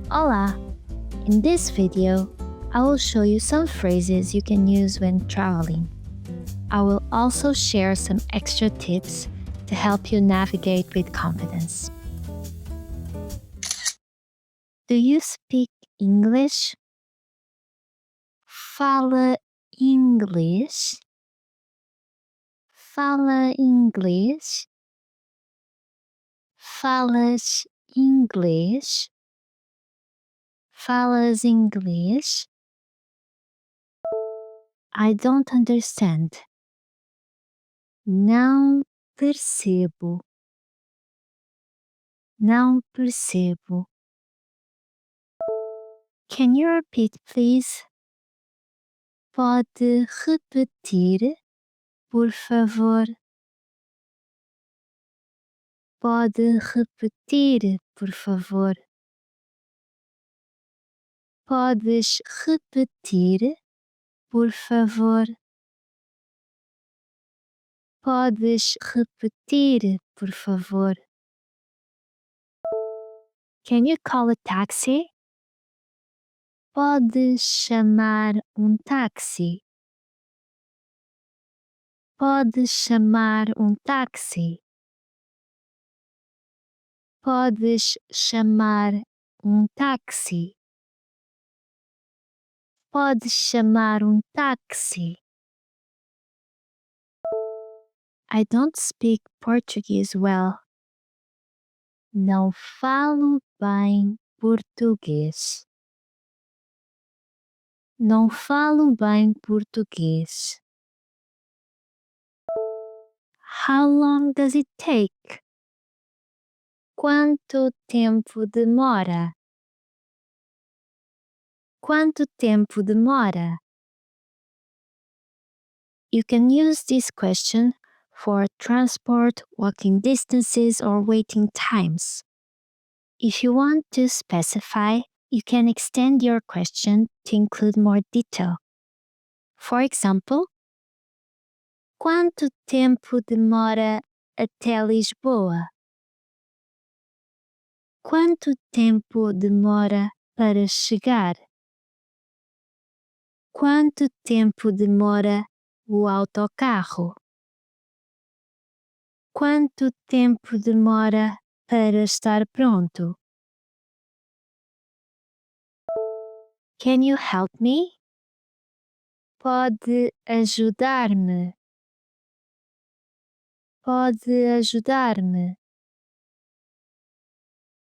Hola! In this video, I will show you some phrases you can use when traveling. I will also share some extra tips to help you navigate with confidence. Do you speak English? Fala inglês? Fala inglês? Falas inglês? Falas inglês? I don't understand. Não percebo. Não percebo. Can you repeat, please? Pode repetir, por favor? Pode repetir, por favor? Podes repetir, por favor? Podes repetir, por favor? Can you call a taxi? Podes chamar táxi? Podes chamar táxi? Podes chamar táxi? Podes chamar táxi? I don't speak Portuguese well. Não falo bem português. Não falo bem português. How long does it take? Quanto tempo demora? Quanto tempo demora? You can use this question for transport, walking distances, or waiting times. If you want to specify, you can extend your question to include more detail. For example, quanto tempo demora até Lisboa? Quanto tempo demora para chegar? Quanto tempo demora o autocarro? Quanto tempo demora para estar pronto? Can you help me? Pode ajudar-me? Pode ajudar-me?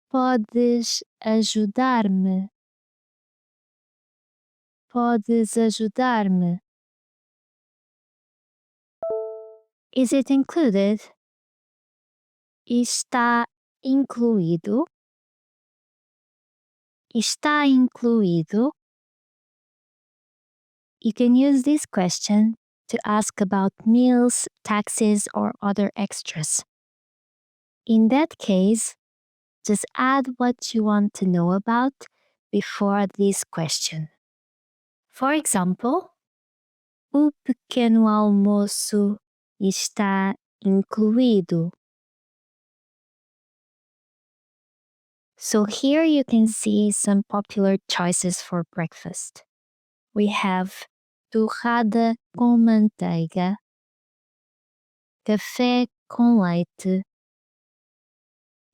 Podes ajudar-me? Podes ajudar-me? Is it included? Está incluído? Está incluído? You can use this question to ask about meals, taxes, or other extras. In that case, just add what you want to know about before this question. For example, o pequeno almoço está incluído. So here you can see some popular choices for breakfast. We have torrada com manteiga, café com leite,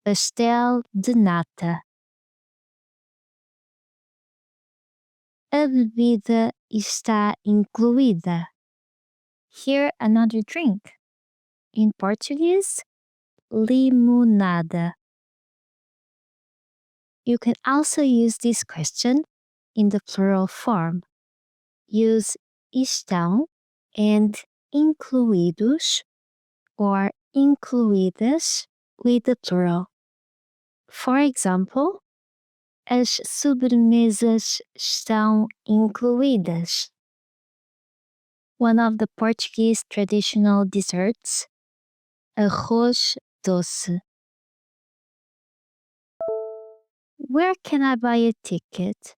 pastel de nata. A bebida está incluída. Here another drink. In Portuguese, limonada. You can also use this question in the plural form. Use estão and incluídos or incluídas with the plural. For example, as sobremesas estão incluídas. One of the Portuguese traditional desserts, arroz doce. Where can I buy a ticket?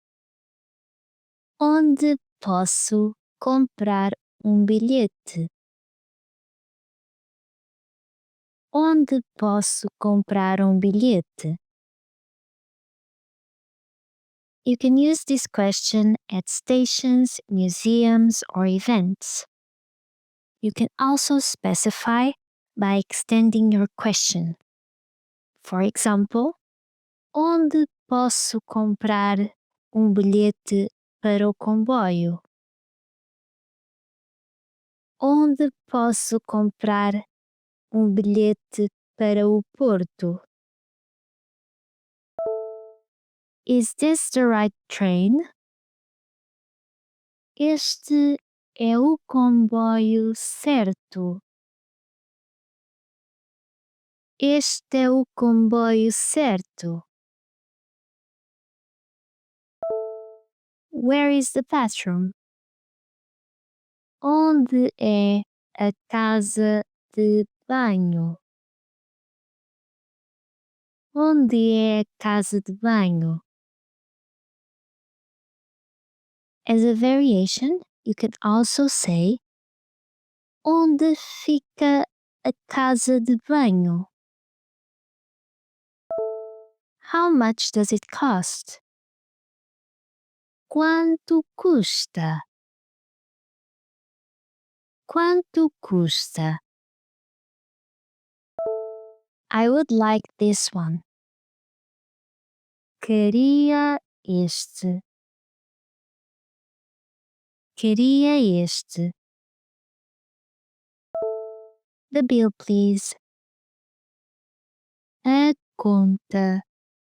Onde posso comprar bilhete? Onde posso comprar bilhete? You can use this question at stations, museums, or events. You can also specify by extending your question. For example, onde posso comprar bilhete para o comboio? Onde posso comprar bilhete para o Porto? Is this the right train? Este é o comboio certo. Este é o comboio certo. Where is the bathroom? Onde é a casa de banho? Onde é a casa de banho? As a variation, you can also say onde fica a casa de banho? How much does it cost? Quanto custa? Quanto custa? I would like this one. Queria este. Queria este. The bill, please. A conta,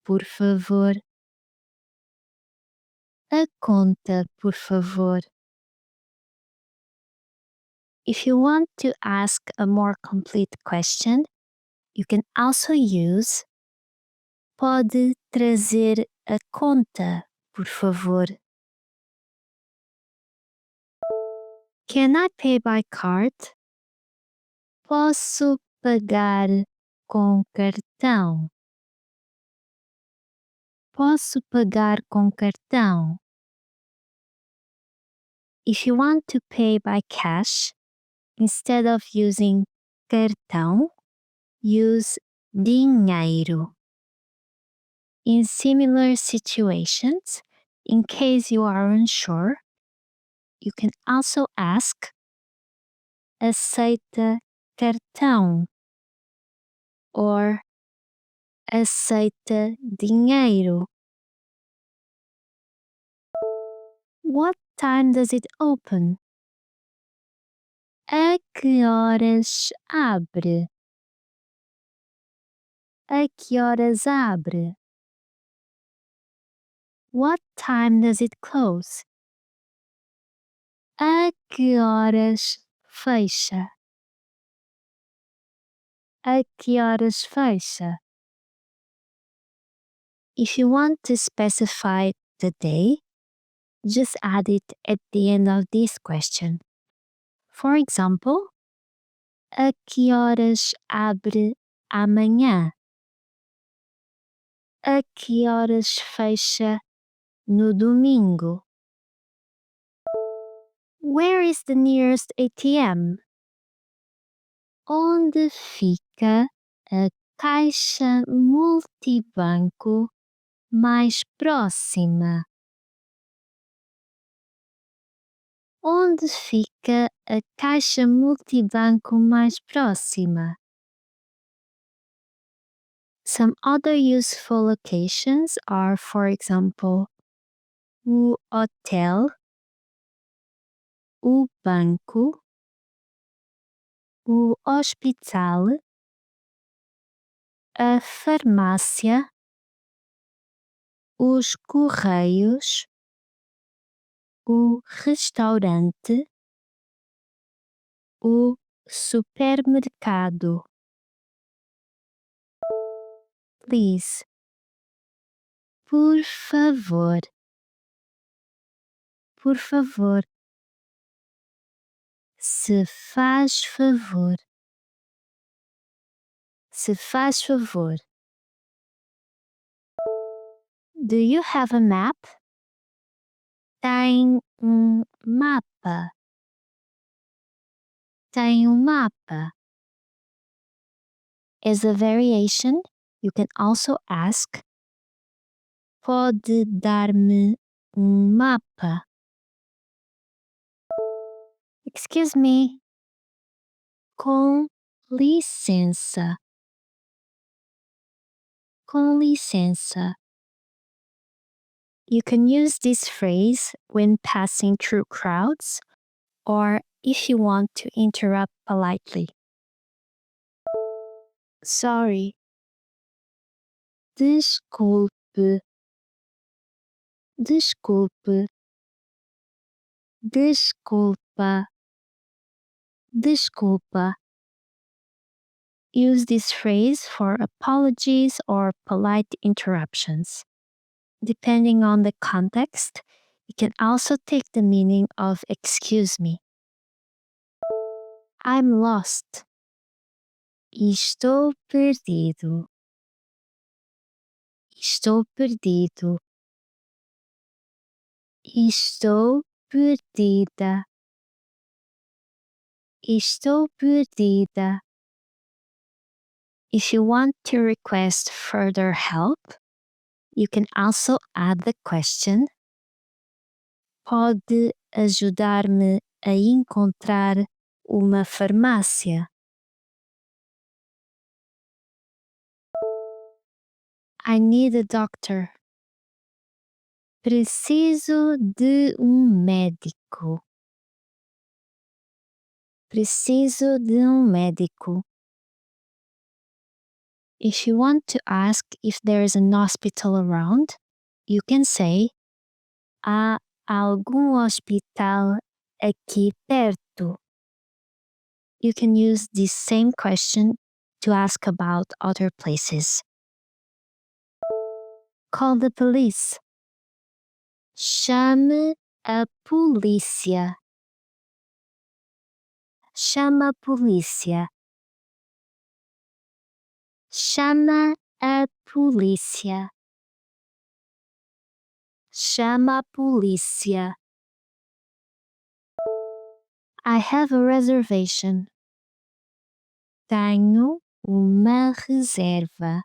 por favor. A conta, por favor. If you want to ask a more complete question, you can also use pode trazer a conta, por favor. Can I pay by card? Posso pagar com cartão? Posso pagar com cartão? If you want to pay by cash, instead of using cartão, use dinheiro. In similar situations, in case you are unsure, you can also ask aceita cartão or aceita dinheiro. What time does it open? A que horas abre? A que horas abre? What time does it close? A que horas fecha? A que horas fecha? If you want to specify the day, just add it at the end of this question. For example, a que horas abre amanhã? A que horas fecha no domingo? Where is the nearest ATM? Onde fica a caixa multibanco mais próxima? Onde fica a caixa multibanco mais próxima? Some other useful locations are, for example, o hotel, o banco, o hospital, a farmácia, os correios, o restaurante, o supermercado. Please. Por favor. Por favor. Se faz favor. Se faz favor. Do you have a map? Tem mapa. Tem mapa. As a variation, you can also ask, Pode dar-me mapa? Excuse me. Com licença. Com licença. You can use this phrase when passing through crowds or if you want to interrupt politely. Sorry. Desculpe. Desculpe. Desculpa. Desculpa. Use this phrase for apologies or polite interruptions. Depending on the context, it can also take the meaning of excuse me. I'm lost. Estou perdido. Estou perdido. Estou perdida. Estou perdida. If you want to request further help, you can also add the question: Pode ajudar-me a encontrar uma farmácia? I need a doctor. Preciso de médico. Preciso de médico. If you want to ask if there is an hospital around, you can say: Há algum hospital aqui perto? You can use this same question to ask about other places. Call the police. Chame a polícia. Chama a polícia. Chama a polícia. Chama a polícia. I have a reservation. Tenho uma reserva.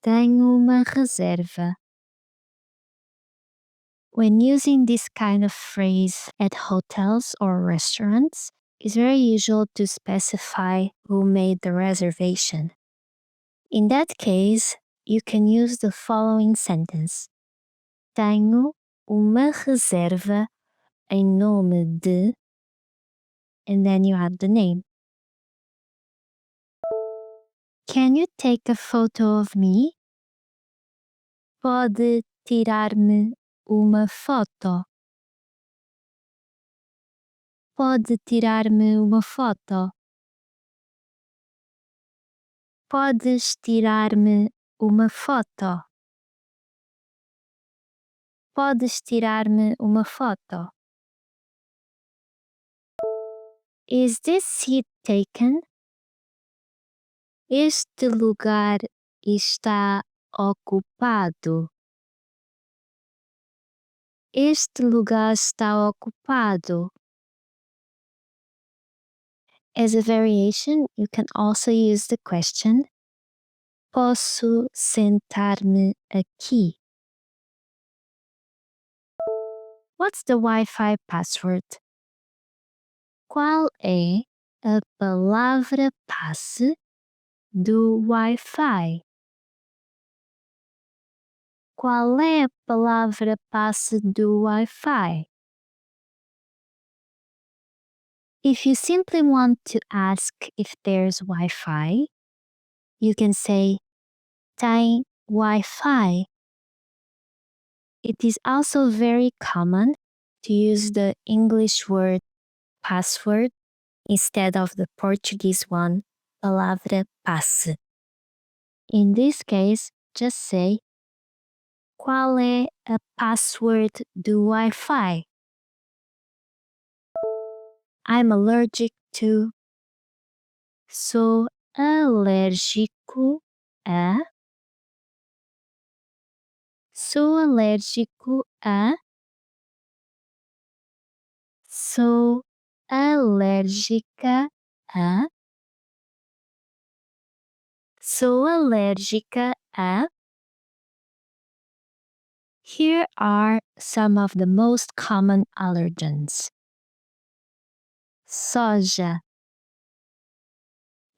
Tenho uma reserva. When using this kind of phrase at hotels or restaurants, it's very usual to specify who made the reservation. In that case, you can use the following sentence: Tenho uma reserva em nome de, and then you add the name. Can you take a photo of me? Pode tirar-me uma foto? Pode tirar-me uma foto? Podes tirar-me uma foto? Podes tirar-me uma foto? Is this seat taken? Este lugar está ocupado. Este lugar está ocupado. As a variation, you can also use the question: Posso sentar-me aqui? What's the Wi-Fi password? Qual é a palavra passe do Wi-Fi? Qual é a palavra passe do Wi-Fi? If you simply want to ask if there's Wi-Fi, you can say tem Wi-Fi. It is also very common to use the English word password instead of the Portuguese one, palavra passe. In this case, just say: Qual é a password do Wi-Fi? I'm allergic to. Sou alérgico a. Sou alérgico a. Sou alérgica a. Sou alérgica a. Here are some of the most common allergens: soja,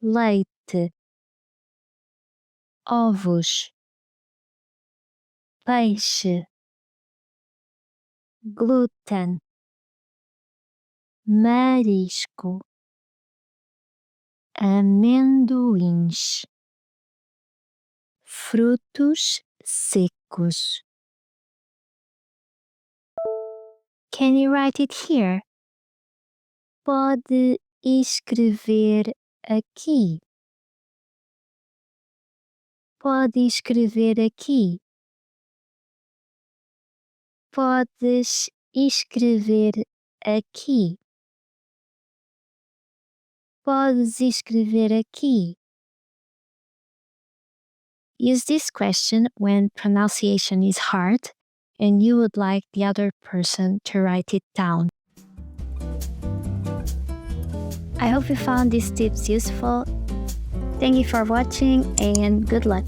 leite, ovos, peixe, glúten, marisco, amendoins, frutos secos. Can you write it here? Pode escrever aqui. Pode escrever aqui. Podes escrever aqui. Podes escrever aqui. Use this question when pronunciation is hard and you would like the other person to write it down. I hope you found these tips useful. Thank you for watching and good luck.